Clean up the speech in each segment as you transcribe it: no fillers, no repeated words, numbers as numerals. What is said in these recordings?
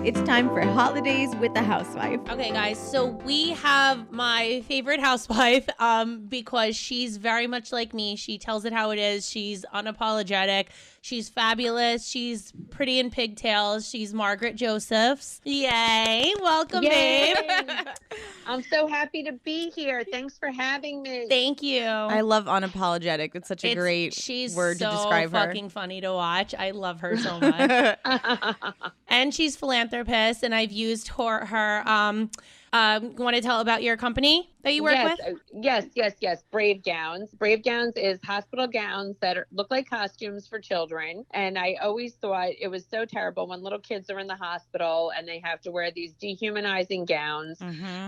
It's time for Holidays with the Housewife. Okay, guys, so we have my favorite housewife because she's very much like me. She tells it how it is. She's unapologetic. She's fabulous. She's pretty in pigtails. She's Margaret Josephs. Yay. Welcome, Yay. babe. I'm so happy to be here. Thanks for having me. Thank you. I love unapologetic. It's such a great word to describe her. She's so fucking funny to watch. I love her so much. And she's philanthropist, and I've used her want to tell about your company that you work with? Yes. Brave Gowns. Brave Gowns is hospital gowns that look like costumes for children. And I always thought it was so terrible when little kids are in the hospital and they have to wear these dehumanizing gowns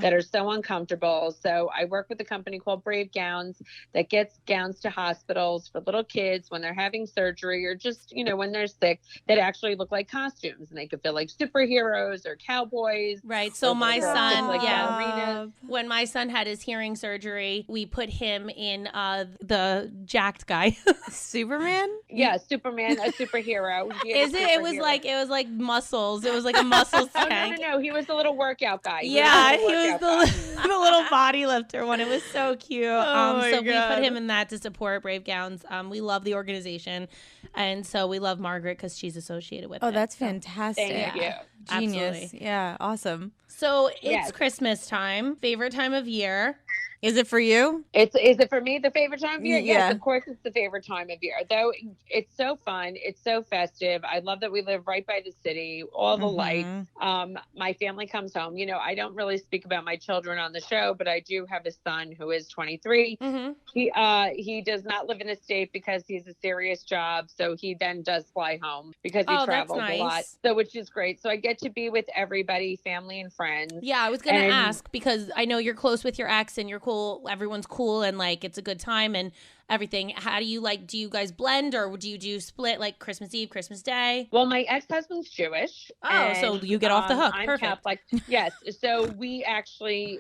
that are so uncomfortable. So I work with a company called Brave Gowns that gets gowns to hospitals for little kids when they're having surgery or just, when they're sick, that actually look like costumes, and they could feel like superheroes or cowboys. Right. So my son, ballerinas. When my son had his hearing surgery, we put him in the jacked guy. Superman? Yeah, Superman, a superhero. It was like muscles. It was like a muscles tank. No. He was the little workout guy. He was the little body lifter one. It was so cute. So we put him in that to support Brave Gowns. We love the organization, and so we love Margaret because she's associated with it. Oh, that's fantastic. Thank you. Genius. Absolutely. Yeah, awesome. So it's Christmas time, favorite time of year. Is it for you? Is it for me the favorite time of year? Yeah. Yes, of course it's the favorite time of year. Though it's so fun. It's so festive. I love that we live right by the city, all the lights. My family comes home. I don't really speak about my children on the show, but I do have a son who is 23. He does not live in the state because he's a serious job. So he then does fly home because he travels a lot. So which is great. So I get to be with everybody, family and friends. Yeah, I was going to ask because I know you're close with your ex and you're cool. Everyone's cool and it's a good time and everything. How do you do you guys blend or do you do split like Christmas Eve, Christmas Day? Well, my ex-husband's Jewish. Oh, so you get off the hook. I'm Perfect. Catholic. Yes. So we actually,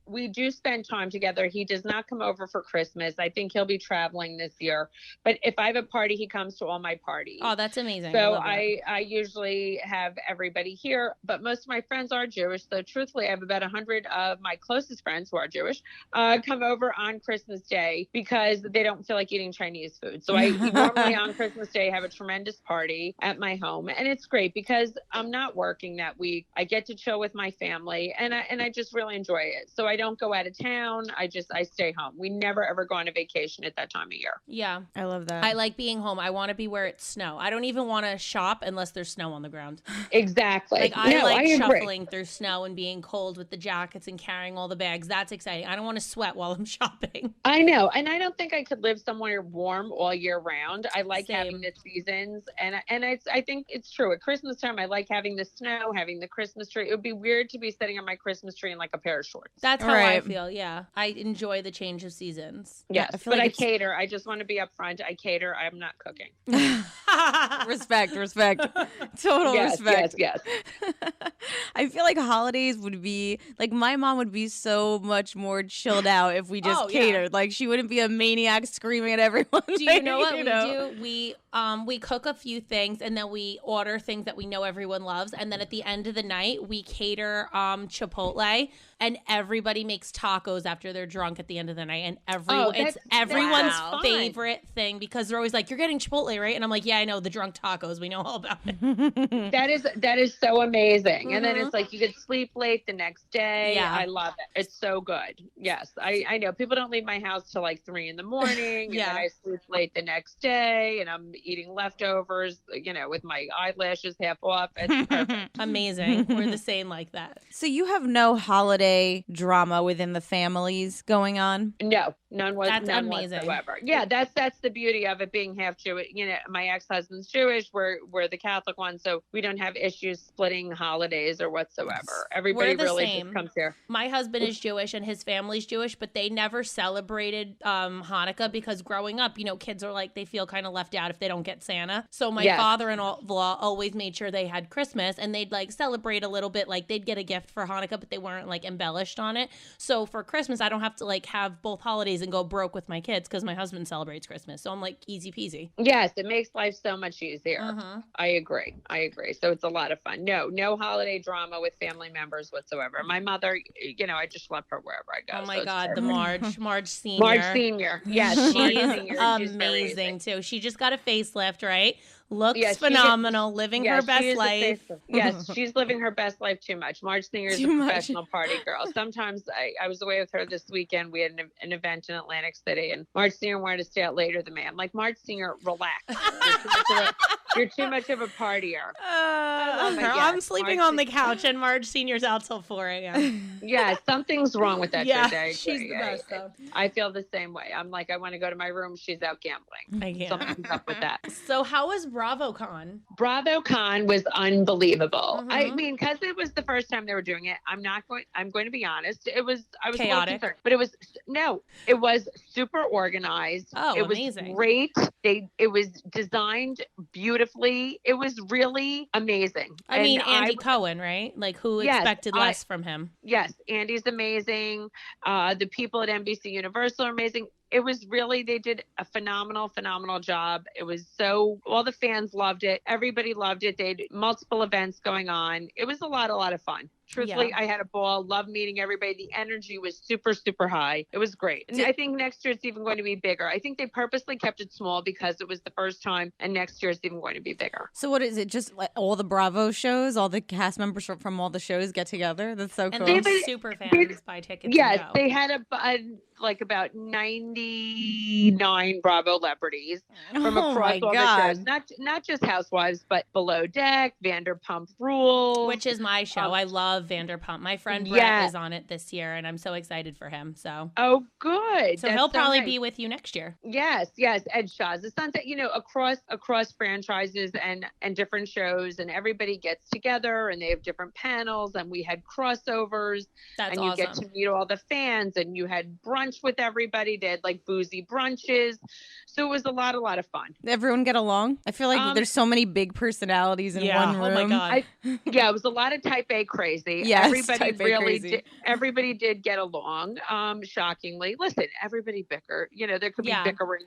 we do spend time together. He does not come over for Christmas. I think he'll be traveling this year. But if I have a party, he comes to all my parties. Oh, that's amazing. So I usually have everybody here, but most of my friends are Jewish. So truthfully, I have about 100 of my closest friends who are Jewish come over on Christmas Day because they don't feel like eating Chinese food. So I normally on Christmas Day have a tremendous party at my home, and it's great because I'm not working that week. I get to chill with my family, and I just really enjoy it. So I don't go out of town. I stay home. We never ever go on a vacation at that time of year. Yeah, I love that. I like being home. I want to be where it's snow. I don't even want to shop unless there's snow on the ground. Exactly. I shuffling through snow and being cold with the jackets and carrying all the bags. That's exciting. I don't want to sweat while I'm shopping. I know. And I don't think I could live somewhere warm all year round. I like Same. having the seasons. And I think it's true. At Christmas time, I like having the snow, having the Christmas tree. It would be weird to be sitting on my Christmas tree in a pair of shorts. That's how I feel. Yeah. I enjoy the change of seasons. Yes. I cater. I just want to be upfront. I cater. I'm not cooking. Respect. Total respect. Yes. I feel like holidays would be my mom would be so much more chilled out if we just catered. Yeah. She wouldn't be a maniac screaming at everyone. Do you know what we do? We cook a few things and then we order things that we know everyone loves, and then at the end of the night we cater Chipotle, and everybody makes tacos after they're drunk at the end of the night, and it's everyone's favorite thing because they're always like, "You're getting Chipotle, right?" And I'm like, "Yeah, I know, the drunk tacos. We know all about it." That is so amazing. And then it's you could sleep late the next day. Yeah. I love it. It's so good. Yes. I know people don't leave my house till 3 a.m. and then I sleep late the next day and I'm eating leftovers, with my eyelashes half off. It's perfect. Amazing. We're the same like that. So you have no holiday drama within the families going on? No, none amazing. whatsoever. Yeah, that's the beauty of it being half Jewish. My ex-husband's Jewish. We're the Catholic one, so we don't have issues splitting holidays or whatsoever. Everybody really just comes here. My husband is Jewish and his family's Jewish, but they never celebrated Hanukkah because growing up, kids are they feel kind of left out out if they don't get Santa. So my Yes. father-in-law always made sure they had Christmas, and they'd like celebrate a little bit. Like they'd get a gift for Hanukkah, but they weren't like embellished on it. So for Christmas, I don't have to like have both holidays and go broke with my kids because my husband celebrates Christmas. So I'm like easy peasy. Yes, it makes life so much easier. Mhm. I agree. So it's a lot of fun. No holiday drama with family members whatsoever. My mother, I just love her wherever I go. Oh my so it's God, the perfect. Marge Senior. Marge Senior. Yes, Marge She's Senior. She's very amazing too. She just got a facelift, right? Looks Yes, phenomenal, living her she best is a life. Yes, she's living her best life too much. Marge Singer is a Too much. professional party girl. Sometimes I was away with her this weekend. We had an event in Atlantic City, and Marge Singer wanted to stay out later than me. I'm like, Marge Singer, relax. You're too much of a partier. I love her. Yes, I'm sleeping Marge on the couch, and Marge Senior's out till 4 a.m. Yeah, something's wrong with that Yeah, chick. I agree. she's the best though. I feel the same way. I'm like, I want to go to my room. She's out gambling. I can't. Something's up with that. So how was BravoCon? BravoCon was unbelievable. Mhm. I mean, because it was the first time they were doing it. I'm going to be honest. I was a little Chaotic. concerned, but it was super organized. Oh, it was amazing. great. It was designed beautifully. It was really amazing. I mean, And Andy Cohen, right? Like, who Yes, expected less from him? Yes, Andy's amazing. The people at NBC Universal are amazing. It was really, they did a phenomenal job. It was all the fans loved it. Everybody loved it. They had multiple events going on. It was a lot of fun. Truthfully, Yeah. I had a ball, loved meeting everybody. The energy was super, super high. It was great. And I think next year it's even going to be bigger. I think they purposely kept it small because it was the first time, and next year it's even going to be bigger. So what is it? Just like all the Bravo shows, all the cast members from all the shows get together? That's so cool. And the super fans buy tickets. Yes, and go. they had about 99 Bravo celebrities from Oh across my all God. the shows. Not just Housewives, but Below Deck, Vanderpump Rules. Which is my show. I love Vanderpump. My friend Brett Yeah. is on it this year, and I'm so excited for him. So, Good. so That's he'll probably nice. be with you next year. Yes. Ed Shaw's the Sunset, across franchises and different shows, and everybody gets together and they have different panels, and we had crossovers. That's and you awesome. get to meet all the fans, and you had brunch with everybody. They had like boozy brunches. So it was a lot of fun. Everyone get along? I feel like there's so many big personalities in one room. Oh my God. Yeah, it was a lot of type A crazy. Yes, Everybody type A really crazy. did. Everybody did get along. Shockingly, listen, everybody bicker. There could be Yeah. bickering.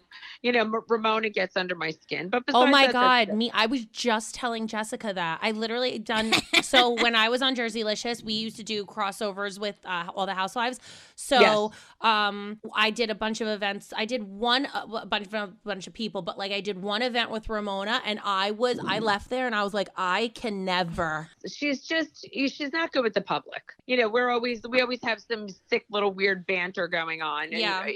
Ramona gets under my skin, but Oh besides my that, God, that's it. I was just telling Jessica that. I literally done, so when I was on Jerseylicious, we used to do crossovers with all the housewives. So I did a bunch of events. I did a bunch of people, but like I did one event with Ramona, and I left there and I was like, I can never. She's not good with the public. We always have some sick little weird banter going on. And Yeah.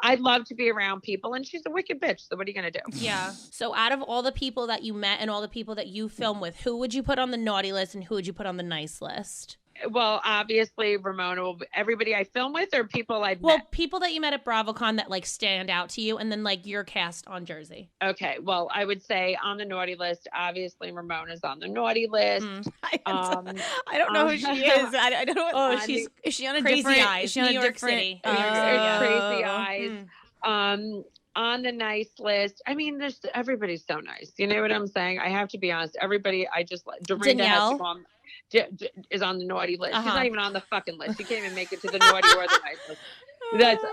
I love to be around people, and she's a wicked bitch. So what are you gonna do? Yeah. So out of all the people that you met and all the people that you film with, who would you put on the naughty list and who would you put on the nice list? Well, obviously Ramona. Everybody I film with, or people I've Well, met. people that you met at BravoCon that like stand out to you, and then like your cast on Jersey. Okay, well, I would say on the naughty list, obviously Ramona's on the naughty list. I don't know who she is. I don't know. Is she on a Crazy different? Eyes, Is she on New a York different? City. Crazy Oh. Eyes. On the nice list. I mean, everybody's so nice. You know what I'm saying? I have to be honest. Everybody, I just Dorinda has to Danielle? go on, is on the naughty list. She's Uh-huh. not even on the fucking list. She can't even make it to the naughty or the nice list.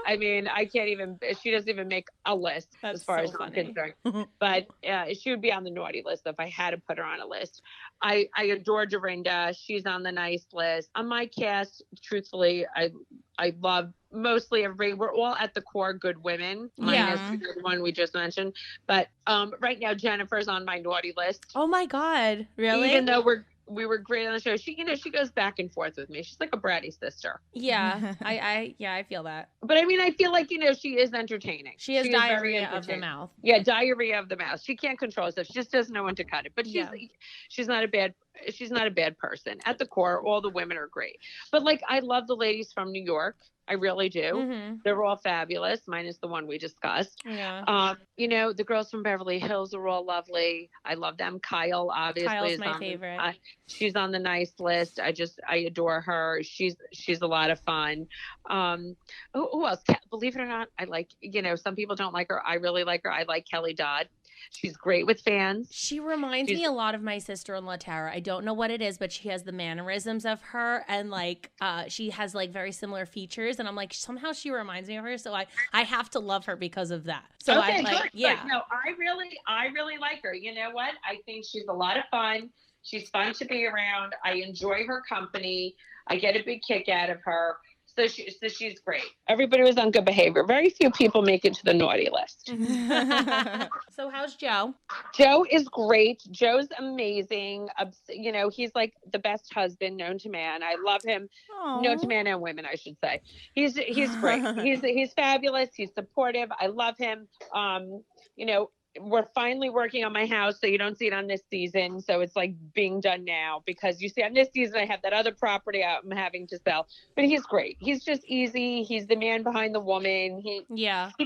I can't even, she doesn't even make a list That's as far so as I'm funny. concerned. But she would be on the naughty list if I had to put her on a list. I adore Dorinda. She's on the nice list. On my cast, truthfully, I love mostly everybody. We're all at the core good women, minus the one we just mentioned. But right now, Jennifer's on my naughty list. Oh my God. Really? Even though we were great on the show, she goes back and forth with me. She's like a bratty sister. Yeah. I feel that. But I mean, I feel like she is entertaining. She has is very diarrhea of the entertaining. mouth. Yeah, diarrhea of the mouth. She can't control herself. She just doesn't know when to cut it. But she's not a bad person. At the core, all the women are great. But like, I love the ladies from New York. I really do. Mm-hmm. They're all fabulous, minus the one we discussed. Yeah. The girls from Beverly Hills are all lovely. I love them. Kyle, obviously, Kyle's is my on favorite. she's on the nice list. I adore her. She's a lot of fun. Who else? Believe it or not, I like, some people don't like her. I really like her. I like Kelly Dodd. She's great with fans. She reminds me a lot of my sister-in-law Tara. I don't know what it is, but she has the mannerisms of her, and like she has like very similar features, and I'm like, somehow she reminds me of her, so I have to love her because of that. So okay, I like, good, yeah. Good. No, I really like her. You know what? I think she's a lot of fun. She's fun to be around. I enjoy her company. I get a big kick out of her. So she's great. Everybody was on good behavior. Very few people make it to the naughty list. So how's Joe? Joe is great. Joe's amazing. You know, he's like the best husband known to man. I love him. Aww. Known to man and women, I should say. He's great. He's fabulous. He's supportive. I love him. You know, we're finally working on my house, so you don't see it on this season. So it's like being done now, because you see on this season I have that other property I'm having to sell. But he's great. He's just easy. He's the man behind the woman. He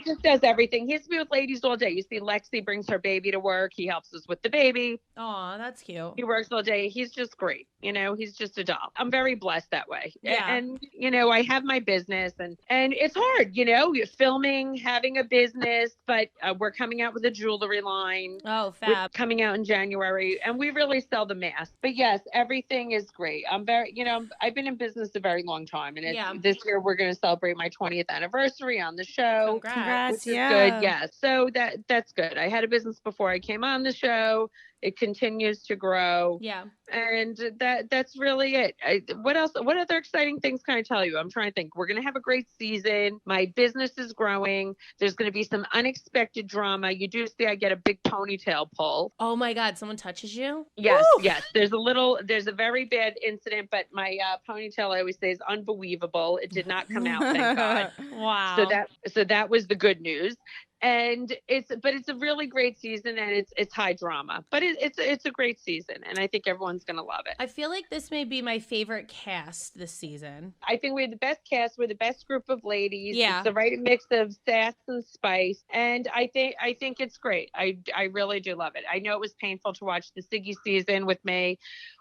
just does everything. He has to be with ladies all day. You see Lexi brings her baby to work. He helps us with the baby. Oh, that's cute. He works all day. He's just great. You know, he's just a doll. I'm very blessed that way. Yeah. And you know, I have my business, and it's hard, you know, you're filming, having a business, but we're coming out with a jewelry line. Oh, fab. Coming out in January, and we really sell the masks. But yes, everything is great. I'm very, you know, I've been in business a very long time, and this year we're going to celebrate my 20th anniversary on the show. Congrats. Which is good. Yes. So that's good. I had a business before I came on the show. It continues to grow. Yeah. And that's really it. What else? What other exciting things can I tell you? I'm trying to think. We're going to have a great season. My business is growing. There's going to be some unexpected drama. You do see I get a big ponytail pull. Oh my God, someone touches you? Yes, yes. There's a very bad incident, but my ponytail, I always say, is unbelievable. It did not come out, thank God. Wow. So that was the good news. And it's a really great season, and it's high drama, but it's a great season, and I think everyone's going to love it. I feel like this may be my favorite cast this season. I think we're the best cast. We're the best group of ladies. Yeah. It's the right mix of sass and spice. And I think it's great. I really do love it. I know it was painful to watch the Ciggy season with me.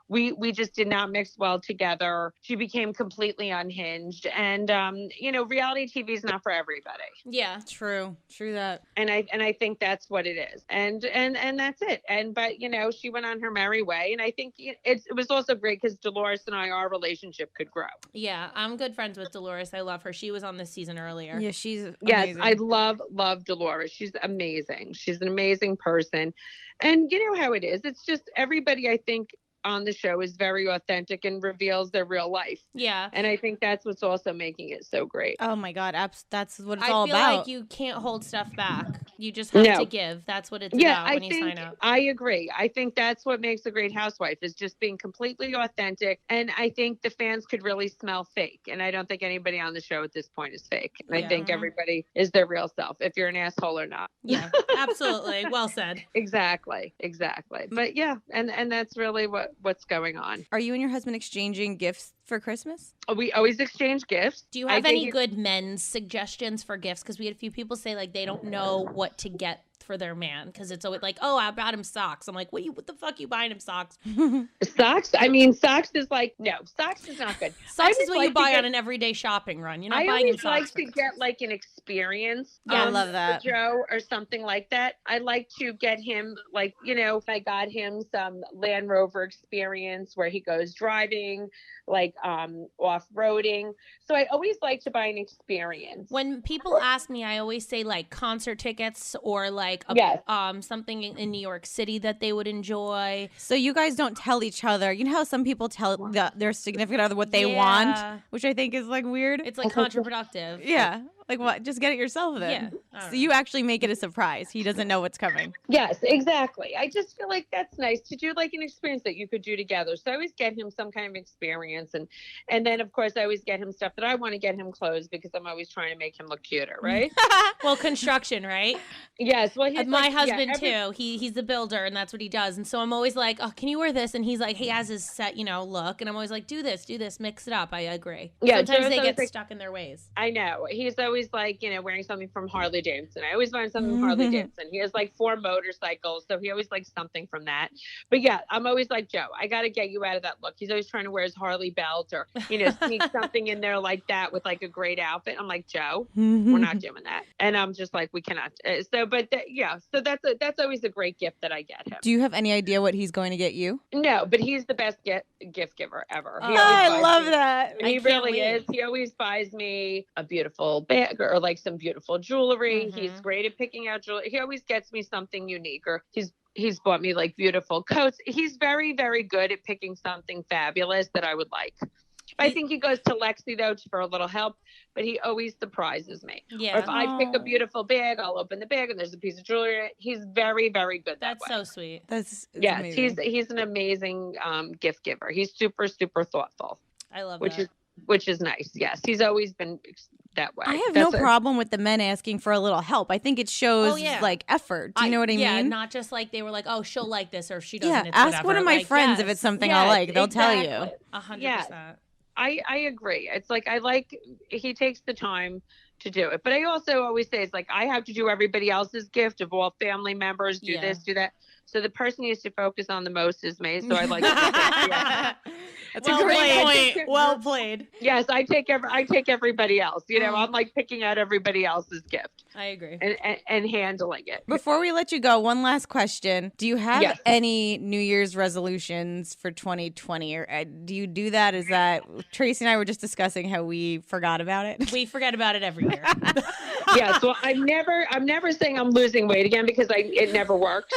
We just did not mix well together. She became completely unhinged. And, you know, reality TV is not for everybody. Yeah. True that. And I think that's what it is. And that's it. But, you know, she went on her merry way. And I think it was also great because Dolores and our relationship could grow. Yeah. I'm good friends with Dolores. I love her. She was on this season earlier. Yeah, she's amazing. Yes, I love Dolores. She's amazing. She's an amazing person. And you know how it is. It's just everybody, I think, on the show is very authentic and reveals their real life. Yeah. And I think that's what's also making it so great. Oh my God. That's what it's all about. I feel like you can't hold stuff back. You just have to give. That's what it's about when you sign up. I agree. I think that's what makes a great housewife, is just being completely authentic. And I think the fans could really smell fake. And I don't think anybody on the show at this point is fake. And I think everybody is their real self, if you're an asshole or not. Yeah, absolutely. Well said. Exactly. But yeah, and that's really what's going on. Are you and your husband exchanging gifts for Christmas? We always exchange gifts. Do you have any good men's suggestions for gifts? Because we had a few people say like they don't know what to get for their man, because it's always like, oh, I bought him socks. I'm like, what the fuck you buying him socks? Socks? I mean, socks is like, no, socks is not good. Socks is what you buy on an everyday shopping run. You're not buying him socks. I always like to get like an experience. Yeah, I love that. Joe or something like that. I like to get him, like, you know, if I got him some Land Rover experience where he goes driving, like off-roading. So I always like to buy an experience. When people ask me, I always say like concert tickets or like something in New York City that they would enjoy. So you guys don't tell each other. You know how some people tell their significant other what they want, which I think is like weird. It's like counterproductive. Yeah. Like what? Just get it yourself then. Yeah. So you actually make it a surprise. He doesn't know what's coming. Yes, exactly. I just feel like that's nice to do, like an experience that you could do together. So I always get him some kind of experience, and then of course I always get him stuff that I want to get him clothes, because I'm always trying to make him look cuter, right? Well, construction, right? Yes. Well, my husband too. He's a builder, and that's what he does. And so I'm always like, oh, can you wear this? And he's like, he has his set, look. And I'm always like, do this, mix it up. I agree. Yeah. Sometimes they get stuck in their ways. I know. He's always always like, wearing something from Harley Davidson. I always find something from Harley Davidson. He has like 4 motorcycles, so he always likes something from that. But yeah, I'm always like, Joe, I got to get you out of that look. He's always trying to wear his Harley belt or, sneak something in there like that with like a great outfit. I'm like, Joe, we're not doing that. And I'm just like, we cannot. So that's always a great gift that I get him. Do you have any idea what he's going to get you? No, but he's the best gift giver ever. Oh, I love that. He really is. He always buys me a beautiful bag or like some beautiful jewelry. He's great at picking out jewelry. He always gets me something unique, or he's bought me like beautiful coats. He's very, very good at picking something fabulous that I would like. I think he goes to Lexi though for a little help, but he always surprises me. Yeah. Or if I pick a beautiful bag, I'll open the bag and there's a piece of jewelry in it. He's very, very good. That's so sweet. That's amazing. He's an amazing gift giver. He's super, super thoughtful. I love that. Which is nice. Yes, he's always been that way. I have no problem with the men asking for a little help. I think it shows like effort. Do you know what I mean? Yeah, not just like they were like, oh, she'll like this, or if she doesn't. Yeah, it's ask whatever. one of my like, friends if it's something I like. They'll tell you. 100%. I agree. It's like he takes the time to do it. But I also always say it's like I have to do everybody else's gift of all family members, do this, do that. So the person he has to focus on the most is me. So I like to That's a great point. Well played. Yes, I take everybody else. I'm like picking out everybody else's gift. I agree. And handling it. Before we let you go, one last question. Do you have any New Year's resolutions for 2020? Or do you do that? Is that Tracy and I were just discussing how we forgot about it? We forget about it every year. Yes. Well, I'm never saying I'm losing weight again because it never works.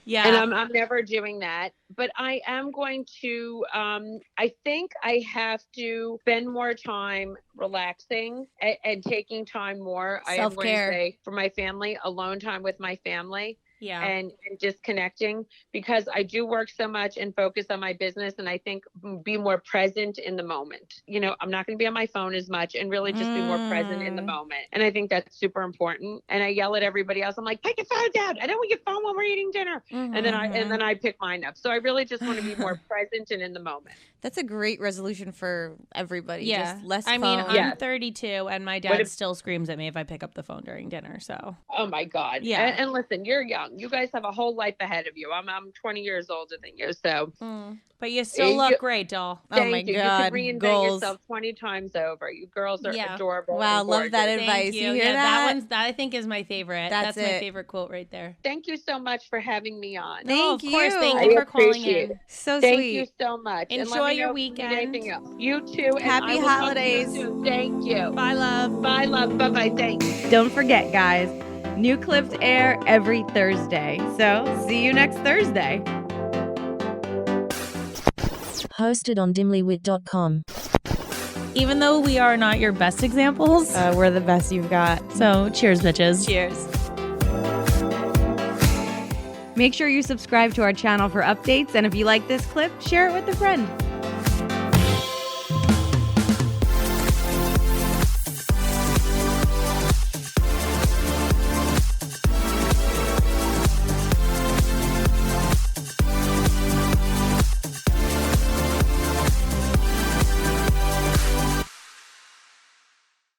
Yeah. And I'm never doing that. But I am going to, I think I have to spend more time relaxing and taking time more. Self-care. I am going to say for my family, alone time with my family. Yeah. And disconnecting, because I do work so much and focus on my business, and I think be more present in the moment. I'm not going to be on my phone as much and really just be more present in the moment. And I think that's super important. And I yell at everybody else. I'm like, put your phone down. I don't want your phone when we're eating dinner. And then I pick mine up. So I really just want to be more present and in the moment. That's a great resolution for everybody. Yeah. Just less phone. I'm 32 and my dad still screams at me if I pick up the phone during dinner. So. Oh my God. Yeah. And listen, you're young. You guys have a whole life ahead of you. I'm 20 years older than you. So. But you still look great, doll. Oh my God. You can reinvent yourself 20 times over. You girls are adorable. Wow. Love that advice. You hear that? That I think is my favorite. That's my favorite quote right there. Thank you so much for having me on. Thank you. Of course. Thank you for calling in. So Thank sweet. you so much. Enjoy your weekend. You too. Happy holidays. Thank you. Bye, love. Bye, love. Bye-bye. Thanks. Don't forget, guys, new clips air every Thursday. So see you next Thursday. Hosted on dimlywit.com. Even though we are not your best examples, We're the best you've got. so cheers, bitches. Cheers. Make sure you subscribe to our channel for updates, and if you like this clip, share it with a friend.